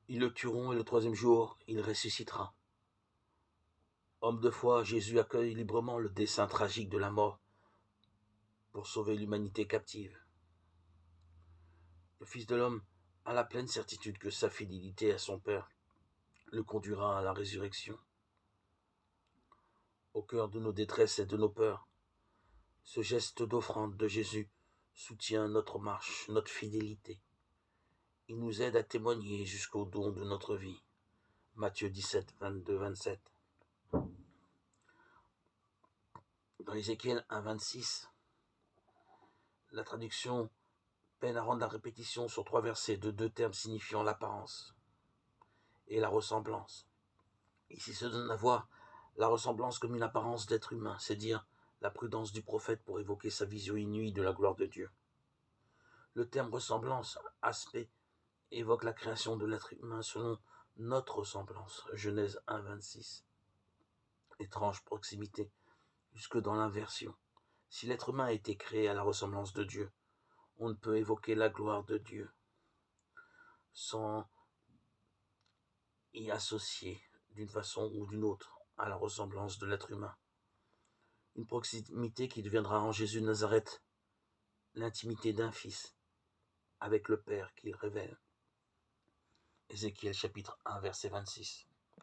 Ils le tueront et le troisième jour, il ressuscitera. Homme de foi, Jésus accueille librement le dessein tragique de la mort pour sauver l'humanité captive. Le Fils de l'homme a la pleine certitude que sa fidélité à son Père le conduira à la résurrection. Au cœur de nos détresses et de nos peurs, ce geste d'offrande de Jésus soutient notre marche, notre fidélité. Il nous aide à témoigner jusqu'au don de notre vie. Matthieu 17, 22, 27. Dans Ézéchiel 1, 26, la traduction peine à rendre la répétition sur 3 versets de 2 termes signifiant l'apparence et la ressemblance. Ici se donne à voir la ressemblance comme une apparence d'être humain, c'est dire la prudence du prophète pour évoquer sa vision inouïe de la gloire de Dieu. Le terme ressemblance, aspect, évoque la création de l'être humain selon notre ressemblance. Genèse 1, 26. Étrange proximité, jusque dans l'inversion. Si l'être humain a été créé à la ressemblance de Dieu, on ne peut évoquer la gloire de Dieu sans y associer d'une façon ou d'une autre à la ressemblance de l'être humain. Une proximité qui deviendra en Jésus de Nazareth l'intimité d'un fils avec le Père qu'il révèle. Ézéchiel chapitre 1 verset 26.